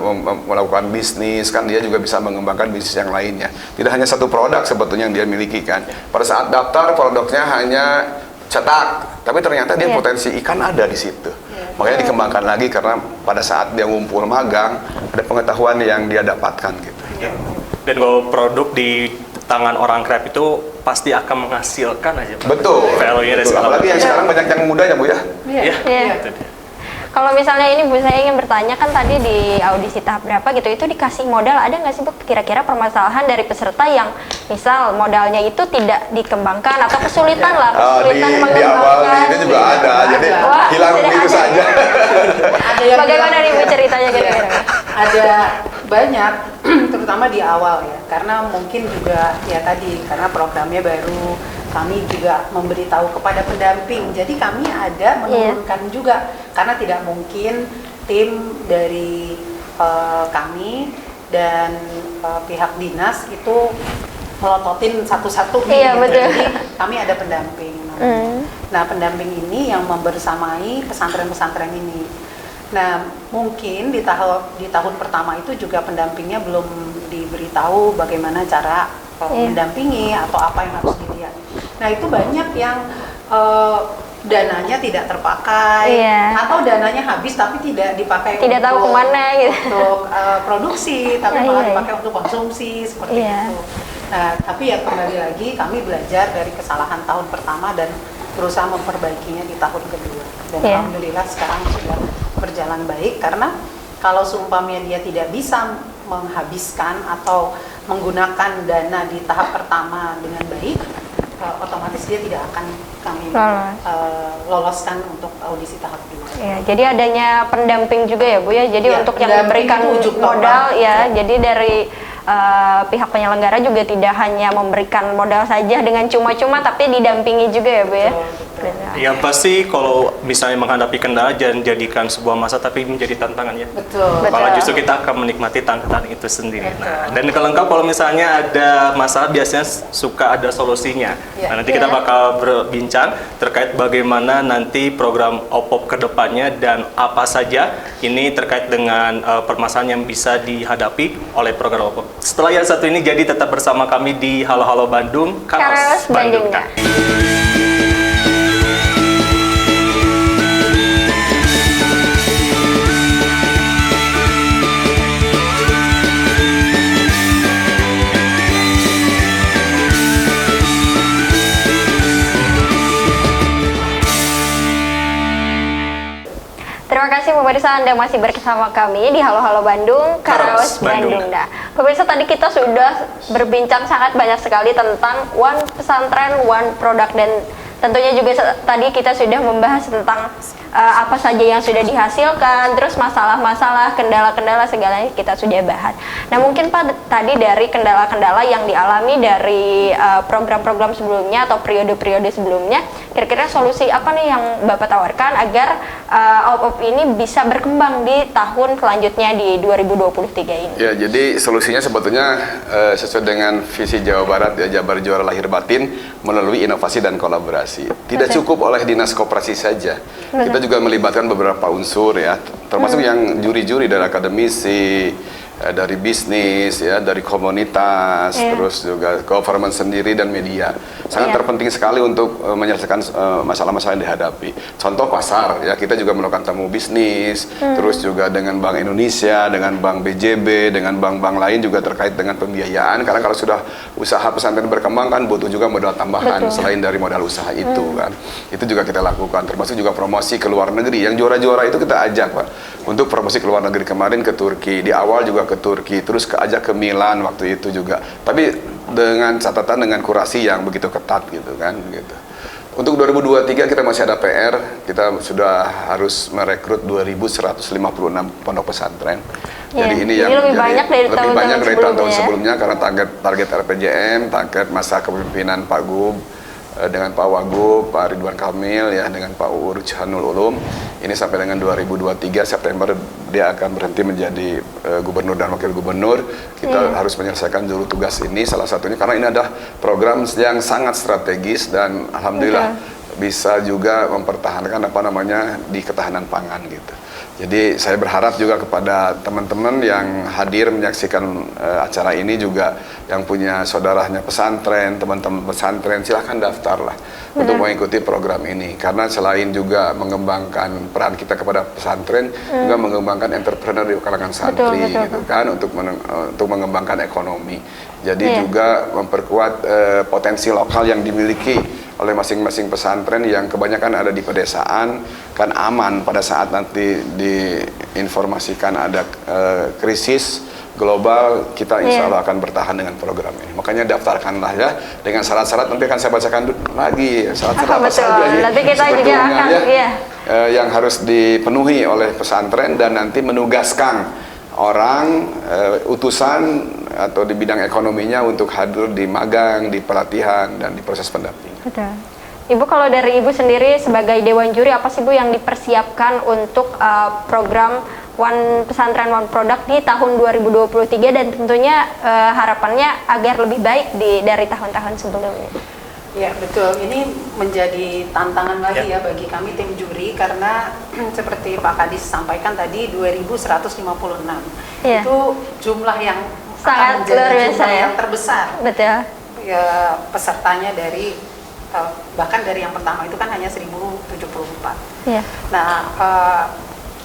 melakukan bisnis, kan dia juga bisa mengembangkan bisnis yang lainnya. Tidak hanya satu produk sebetulnya yang dia miliki kan. Pada saat daftar produknya hanya cetak, tapi ternyata dia Iya. potensi ikan ada di situ. Makanya dikembangkan lagi karena pada saat dia ngumpul magang ada pengetahuan yang dia dapatkan gitu. Dan kalau produk di tangan orang Grab itu pasti akan menghasilkan aja, Pak. Betul. Value-nya dari Betul. segala Apalagi yang macam. sekarang banyak yang muda ya Bu ya. Iya. Iya. Itu dia. Kalau misalnya ini Bu, saya ingin bertanya, kan tadi di audisi tahap berapa gitu, itu dikasih modal, ada nggak sih Bu kira-kira permasalahan dari peserta yang misal modalnya itu tidak dikembangkan atau kesulitan lah, kesulitan Di mengembangkan? awal ini juga ada, jadi Wah, hilang sudah begitu ada saja. ya? Ada yang Bagaimana bilang- nih Bu ceritanya kira-kira? Ada banyak, terutama di awal ya, karena mungkin juga ya tadi karena programnya baru, kami juga memberitahu kepada pendamping. Jadi kami ada menurunkan juga karena tidak mungkin tim dari kami dan pihak dinas itu melototin satu-satu nih, Iya, gitu. betul. Jadi kami ada pendamping. Nah, pendamping ini yang membersamai pesantren-pesantren ini. Nah, mungkin di tahun pertama itu juga pendampingnya belum diberitahu bagaimana cara mendampingi atau apa yang harus dilihat. Nah, itu banyak yang dananya tidak terpakai atau dananya habis tapi tidak dipakai Tidak tahu kemana gitu. untuk produksi, tapi malah Iya. dipakai untuk konsumsi seperti Iya. itu. Nah, tapi ya kembali lagi kami belajar dari kesalahan tahun pertama dan berusaha memperbaikinya di tahun kedua. Dan Iya. alhamdulillah sekarang sudah berjalan baik karena kalau seumpamanya dia tidak bisa menghabiskan atau menggunakan dana di tahap pertama dengan baik, otomatis dia tidak akan kami loloskan untuk audisi tahap 2. Ya, jadi adanya pendamping juga ya Bu ya. Jadi Ya, untuk yang pendamping memberikan itu ujung modal tombak. ya. Jadi dari pihak penyelenggara juga tidak hanya memberikan modal saja dengan cuma-cuma, tapi didampingi juga ya Bu ya. Benar. Yang pasti kalau misalnya menghadapi kendala jangan jadikan sebuah masa tapi menjadi tantangan ya. Betul. Malah Betul. justru kita akan menikmati tantangan itu sendiri. Betul. Nah, dan kelengkap kalau misalnya ada masalah biasanya suka ada solusinya. Ya. Nah, nanti kita bakal berbincang terkait bagaimana nanti program OPOP ke depannya dan apa saja ini terkait dengan permasalahan yang bisa dihadapi oleh program OPOP. Setelah yang satu ini jadi tetap bersama kami di Halo Halo Bandung, Karos Bandung. Terima kasih pemirsa, Anda masih bersama kami di Halo Halo Bandung, Karos Karos Bandung. Bandung. Nah, pemirsa, tadi kita sudah berbincang sangat banyak sekali tentang One Pesantren, One Product, dan tentunya juga tadi kita sudah membahas tentang apa saja yang sudah dihasilkan, terus masalah-masalah, kendala-kendala segalanya kita sudah bahas. Nah, mungkin Pak, tadi dari kendala-kendala yang dialami dari program-program sebelumnya atau periode-periode sebelumnya, kira-kira solusi apa nih yang Bapak tawarkan agar OPOP ini bisa berkembang di tahun selanjutnya di 2023 ini? Ya, jadi solusinya sebetulnya sesuai dengan visi Jawa Barat ya, Jabar Juara Lahir Batin melalui inovasi dan kolaborasi. Tidak cukup oleh dinas koperasi saja. Kita juga melibatkan beberapa unsur ya, termasuk yang juri-juri dari akademisi, dari bisnis, ya, dari komunitas, terus juga government sendiri dan media. Sangat terpenting sekali untuk menyelesaikan masalah-masalah yang dihadapi. Contoh pasar, ya, kita juga melakukan temu bisnis, terus juga dengan Bank Indonesia, dengan Bank BJB, dengan bank-bank lain juga terkait dengan pembiayaan. Karena kalau sudah usaha pesantren berkembang kan butuh juga modal tambahan selain dari modal usaha itu kan. Itu juga kita lakukan, termasuk juga promosi ke luar negeri. Yang juara-juara itu kita ajak, Pak, untuk promosi ke luar negeri. Kemarin ke Turki, di awal juga ke Turki, terus ajak ke Milan waktu itu juga. Tapi dengan catatan dengan kurasi yang begitu ketat gitu kan, gitu. Untuk 2023 kita masih ada PR, kita sudah harus merekrut 2.156 pondok pesantren. Jadi ini yang lebih banyak dari tahun-tahun sebelumnya karena target RPJM, target masa kepemimpinan Pak Gub dengan Pak Wagub, Pak Ridwan Kamil, ya, dengan Pak Uru Chanul Ulum. Ini sampai dengan 2023 September dia akan berhenti menjadi gubernur dan wakil gubernur. Kita harus menyelesaikan dulu tugas ini, salah satunya karena ini adalah program yang sangat strategis dan alhamdulillah bisa juga mempertahankan di ketahanan pangan gitu. Jadi saya berharap juga kepada teman-teman yang hadir menyaksikan acara ini juga yang punya saudaranya pesantren, teman-teman pesantren, silahkan daftarlah untuk mengikuti program ini. Karena selain juga mengembangkan peran kita kepada pesantren, juga mengembangkan entrepreneur di kalangan santri, gitu kan, untuk mengembangkan ekonomi. Jadi juga memperkuat potensi lokal yang dimiliki oleh masing-masing pesantren yang kebanyakan ada di pedesaan, kan aman pada saat nanti diinformasikan ada krisis global, kita insya Allah akan bertahan dengan program ini. Makanya daftarkanlah ya, dengan syarat-syarat nanti akan saya bacakan lagi syarat-syarat apa saja nanti kita juga akan yang harus dipenuhi oleh pesantren dan nanti menugaskan orang utusan atau di bidang ekonominya untuk hadir di magang, di pelatihan dan di proses pendampingan. Betul. Ibu, kalau dari Ibu sendiri sebagai Dewan Juri, apa sih Bu yang dipersiapkan untuk program One Pesantren One Product di tahun 2023 dan tentunya harapannya agar lebih baik dari tahun-tahun sebelumnya? Ya, betul. Ini menjadi tantangan lagi ya bagi kami tim juri karena seperti Pak Kadis sampaikan tadi 2.156. Itu jumlah yang sangat luar biasa ya, yang terbesar. Betul. Ya, pesertanya dari bahkan dari yang pertama itu kan hanya 1.074. Iya. Nah,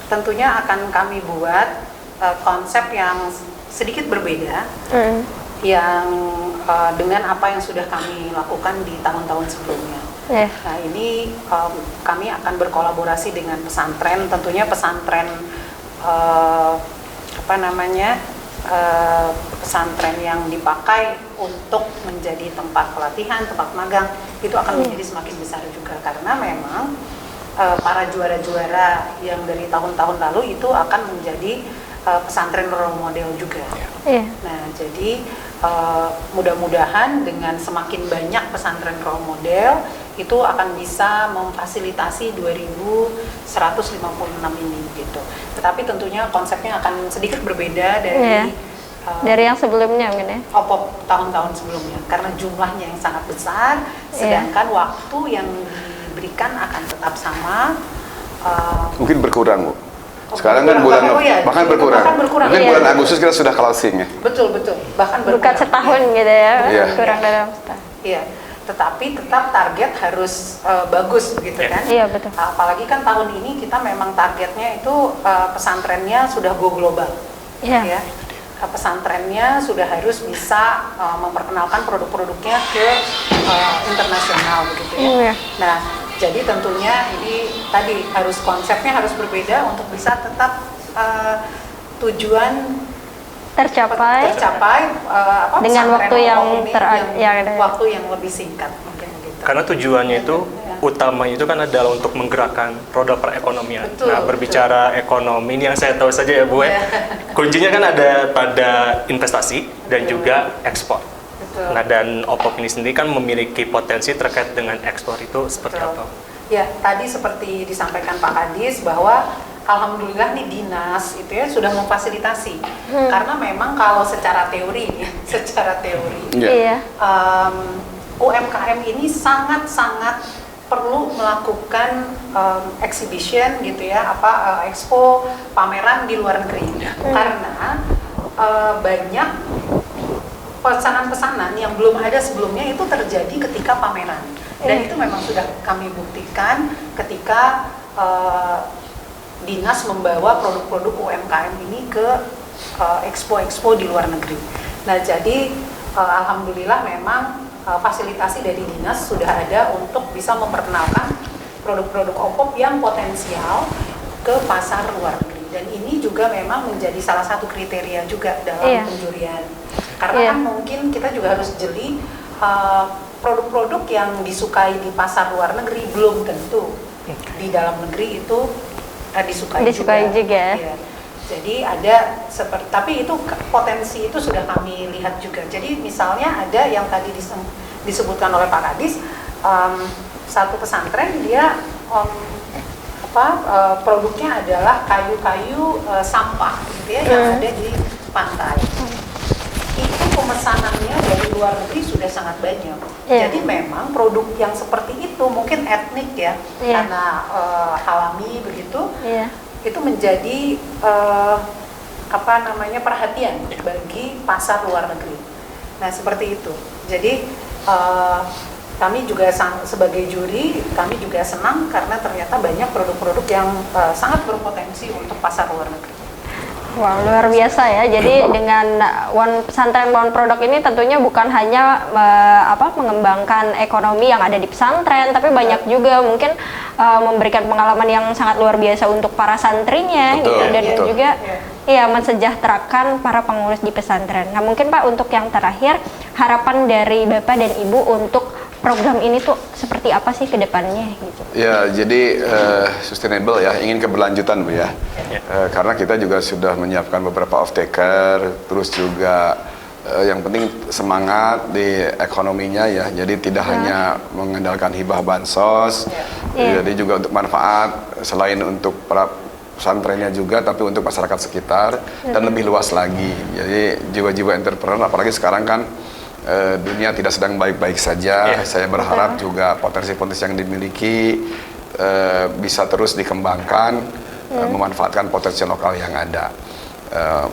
tentunya akan kami buat konsep yang sedikit berbeda, yang dengan apa yang sudah kami lakukan di tahun-tahun sebelumnya. Nah, ini kami akan berkolaborasi dengan pesantren, tentunya pesantren pesantren yang dipakai untuk menjadi tempat pelatihan, tempat magang, itu akan menjadi semakin besar juga karena memang para juara-juara yang dari tahun-tahun lalu itu akan menjadi pesantren role model juga. Nah, jadi mudah-mudahan dengan semakin banyak pesantren role model itu akan bisa memfasilitasi 2.156 ini gitu. Tetapi tentunya konsepnya akan sedikit berbeda dari yang sebelumnya mungkin ya. Tahun-tahun sebelumnya karena jumlahnya yang sangat besar, sedangkan waktu yang diberikan akan tetap sama. Mungkin berkurang, Bu. Sekarang kan bahkan berkurang. Mungkin bulan Agustus kita sudah closing ya. Betul. Bahkan berkurang. Bukan setahun gitu ya. Kurang dalam setahun. Iya. Tetapi tetap target harus bagus begitu kan? Iya, betul. Apalagi kan tahun ini kita memang targetnya itu pesantrennya sudah go global. Ya. Pesantrennya sudah harus bisa memperkenalkan produk-produknya ke internasional begitu ya. Nah, jadi tentunya ini tadi harus konsepnya harus berbeda untuk bisa tetap tujuan tercapai dengan waktu yang waktu yang lebih singkat mungkin gitu. Karena tujuannya itu utamanya itu kan adalah untuk menggerakkan roda perekonomian. Berbicara ekonomi ini yang saya tahu saja ya Bu, kuncinya kan ada pada investasi dan juga ekspor. Nah, dan OPOP ini sendiri kan memiliki potensi terkait dengan ekspor itu seperti apa? Ya, tadi seperti disampaikan Pak Kadis bahwa alhamdulillah nih dinas itu ya sudah memfasilitasi karena memang kalau secara teori UMKM ini sangat-sangat perlu melakukan exhibition gitu ya, expo, pameran di luar negeri karena banyak pesanan-pesanan yang belum ada sebelumnya itu terjadi ketika pameran. Dan itu memang sudah kami buktikan ketika dinas membawa produk-produk UMKM ini ke expo-expo di luar negeri. Nah, jadi alhamdulillah memang fasilitasi dari dinas sudah ada untuk bisa memperkenalkan produk-produk OPOP yang potensial ke pasar luar negeri. Dan ini juga memang menjadi salah satu kriteria juga dalam penjurian. Karena kan mungkin kita juga harus jeli produk-produk yang disukai di pasar luar negeri belum tentu di dalam negeri itu disukai juga. Ya. Jadi ada seperti, tapi itu potensi itu sudah kami lihat juga. Jadi misalnya ada yang tadi disebutkan oleh Pak Kadis, satu pesantren dia produknya adalah kayu-kayu sampah gitu ya, yang ada di pantai. Itu pemesanannya dari luar negeri sudah sangat banyak. Jadi memang produk yang seperti itu mungkin etnik ya, karena alami begitu, itu menjadi perhatian bagi pasar luar negeri. Nah, seperti itu. Jadi kami juga sebagai juri, kami juga senang karena ternyata banyak produk-produk yang sangat berpotensi untuk pasar luar negeri. Wow, luar biasa ya. Jadi dengan pesantren One Product ini tentunya bukan hanya mengembangkan ekonomi yang ada di pesantren, tapi banyak juga mungkin memberikan pengalaman yang sangat luar biasa untuk para santrinya, dan juga mensejahterakan para pengurus di pesantren. Nah, mungkin Pak, untuk yang terakhir, harapan dari Bapak dan Ibu untuk program ini tuh seperti apa sih ke depannya gitu? Ya, jadi sustainable ya, ingin keberlanjutan Bu ya. Karena kita juga sudah menyiapkan beberapa off-taker, terus juga yang penting semangat di ekonominya ya. Jadi tidak hanya mengandalkan hibah bansos, jadi juga untuk manfaat selain untuk para pesantrennya juga, tapi untuk masyarakat sekitar dan lebih luas lagi. Jadi jiwa-jiwa entrepreneur, apalagi sekarang kan dunia tidak sedang baik-baik saja. Saya berharap juga potensi-potensi yang dimiliki bisa terus dikembangkan, memanfaatkan potensi lokal yang ada.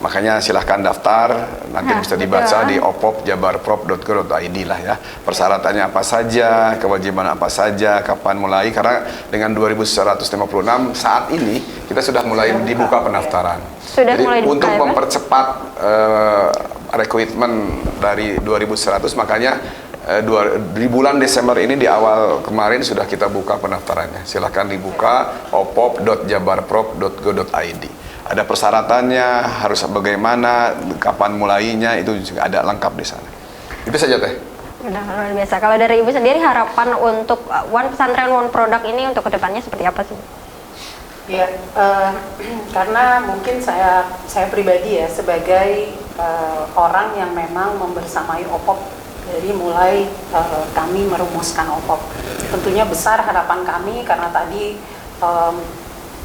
Makanya silahkan daftar, nanti bisa dibaca di opopjabarprop.go.id lah ya. Persyaratannya apa saja, kewajiban apa saja, kapan mulai, karena dengan 2.156 saat ini kita sudah mulai dibuka pendaftaran. Jadi untuk mempercepat rekrutmen dari 2.100, makanya di bulan Desember ini, di awal kemarin sudah kita buka pendaftarannya. Silahkan dibuka opop.jabarprop.go.id. Ada persyaratannya, harus bagaimana, kapan mulainya, itu juga ada lengkap di sana. Itu saja Teh. Udah luar biasa. Kalau dari Ibu sendiri, harapan untuk pesantren One Product ini untuk kedepannya seperti apa sih? Ya, karena mungkin saya pribadi ya, sebagai orang yang memang membersamai OPOP dari mulai kami merumuskan OPOP. Tentunya besar harapan kami karena tadi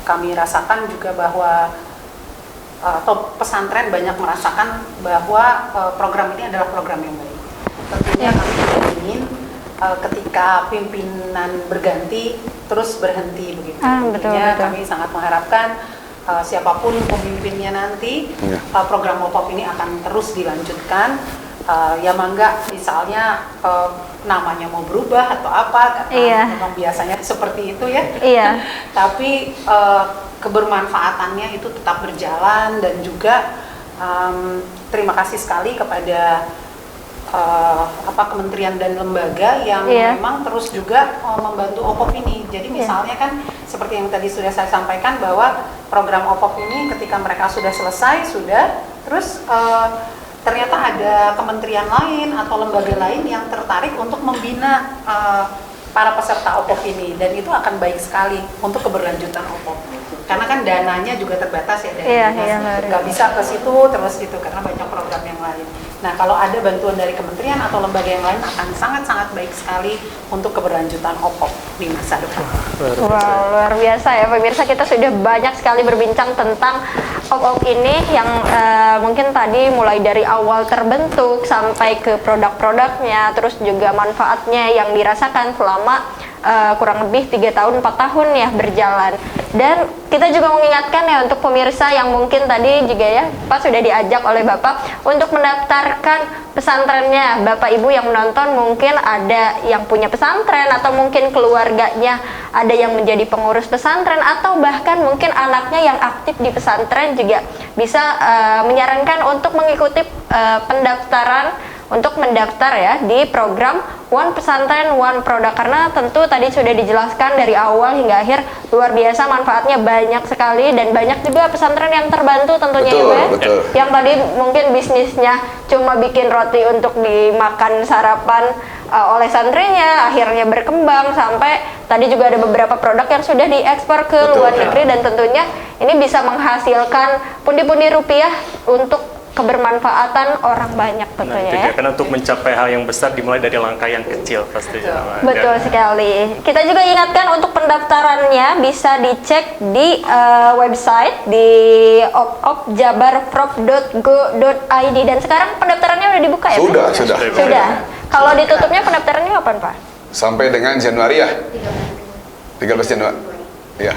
kami rasakan juga bahwa atau pesantren banyak merasakan bahwa program ini adalah program yang baik. Tentunya kami tidak ingin ketika pimpinan berganti terus berhenti begitu. Betul. Kami sangat mengharapkan siapapun pemimpinnya nanti, program OPOP ini akan terus dilanjutkan. Ya mangga, misalnya namanya mau berubah atau apa, memang biasanya seperti itu ya. Tapi kebermanfaatannya itu tetap berjalan, dan juga terima kasih sekali kepada kementerian dan lembaga yang memang terus juga membantu OPOP ini. Jadi misalnya kan seperti yang tadi sudah saya sampaikan, bahwa program OPOP ini ketika mereka sudah selesai, terus ternyata ada kementerian lain atau lembaga lain yang tertarik untuk membina para peserta OPOP ini, dan itu akan baik sekali untuk keberlanjutan OPOP. Karena kan dananya juga terbatas ya, nggak bisa ke situ terus gitu, karena banyak program yang lain. Nah, kalau ada bantuan dari kementerian atau lembaga yang lain, akan sangat-sangat baik sekali untuk keberlanjutan OPOP di masa depan. Wow, luar biasa ya pemirsa, kita sudah banyak sekali berbincang tentang Op-op ini yang mungkin tadi mulai dari awal terbentuk sampai ke produk-produknya, terus juga manfaatnya yang dirasakan selama kurang lebih 3 tahun 4 tahun ya berjalan. Dan kita juga mengingatkan ya untuk pemirsa yang mungkin tadi juga ya Pak sudah diajak oleh Bapak untuk mendaftarkan pesantrennya. Bapak Ibu yang menonton mungkin ada yang punya pesantren atau mungkin keluarganya ada yang menjadi pengurus pesantren atau bahkan mungkin anaknya yang aktif di pesantren juga bisa menyarankan untuk mengikuti pendaftaran untuk mendaftar ya di program One Pesantren One Product, karena tentu tadi sudah dijelaskan dari awal hingga akhir luar biasa manfaatnya banyak sekali dan banyak juga pesantren yang terbantu tentunya Betul, ya Pak. betul. Yang tadi mungkin bisnisnya cuma bikin roti untuk dimakan sarapan oleh santrinya akhirnya berkembang sampai tadi juga ada beberapa produk yang sudah diekspor ke Betul, luar ya. negeri dan tentunya ini bisa menghasilkan pundi-pundi rupiah untuk kebermanfaatan orang banyak Nah, tentunya itu ya. dia. Karena untuk mencapai hal yang besar dimulai dari langkah yang kecil pastinya. Betul sekali. Kita juga ingatkan untuk pendaftarannya bisa dicek di website di opopjabarprop.go.id dan sekarang pendaftarannya udah dibuka ya? Sudah, Pak? sudah. Sudah. Kalau ditutupnya pendaftarannya kapan Pak? Sampai dengan Januari ya? 13 Januari. Ya.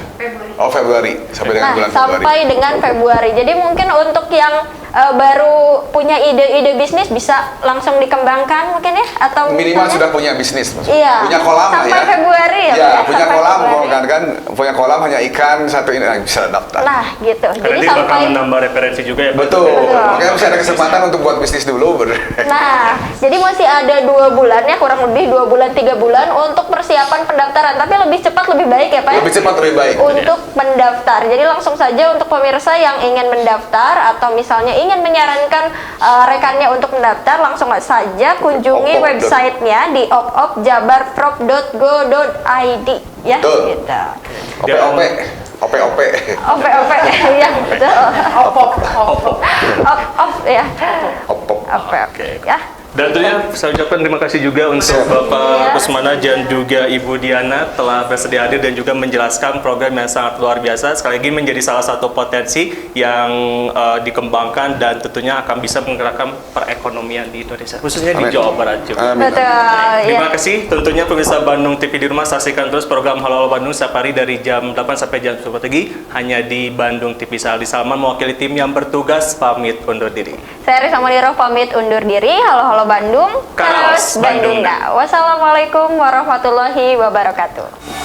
Oh, Februari. Sampai dengan Nah, bulan Februari. sampai dengan Februari. Jadi mungkin untuk yang baru punya ide-ide bisnis bisa langsung dikembangkan mungkin ya atau Minimal misalnya- sudah punya bisnis, maksudnya. Iya. Punya kolam lah Sampai ya. Februari ya, Ya, Pak, ya? punya Sampai kolam Februari. kan punya kolam hanya ikan satu ini bisa daftar. Nah, gitu. Karena Jadi dia bakal sampai menambah referensi juga ya. Pak. Betul. Betul. Makanya masih ada kesempatan untuk buat bisnis dulu. Nah, jadi masih ada 2 bulan ya, kurang lebih 2 bulan 3 bulan untuk persiapan pendaftaran. Tapi lebih cepat lebih baik ya Pak ya? Lebih cepat lebih baik. Untuk mendaftar. Jadi langsung saja untuk pemirsa yang ingin mendaftar atau misalnya ingin menyarankan rekannya untuk mendaftar, langsung saja kunjungi Op-op. websitenya di opopjabarprop.go.id ya. Betul. Gitu. OP-OP. OP-OP. Op ya, betul. Op-op. Op ya. Op-op. Op ya. Dan tentunya saya ucapkan terima kasih juga untuk Bapak Iya. Kusmana dan juga Ibu Diana telah bersedia hadir dan juga menjelaskan program yang sangat luar biasa. Sekali lagi menjadi salah satu potensi yang dikembangkan dan tentunya akan bisa menggerakkan perekonomian di Indonesia, khususnya di Amin. Jawa Barat juga. Amin. Betul. Terima Ya. kasih tentunya pemirsa Bandung TV di rumah, saksikan terus program Halo Halo Bandung setiap hari dari jam 8 sampai jam 10 pagi hanya di Bandung TV. Saya Aldi Salman mewakili tim yang bertugas pamit undur diri. Saya Risa Maniro pamit undur diri. Halo Bandung. Karos Bandung. Bandung. Wassalamualaikum warahmatullahi wabarakatuh.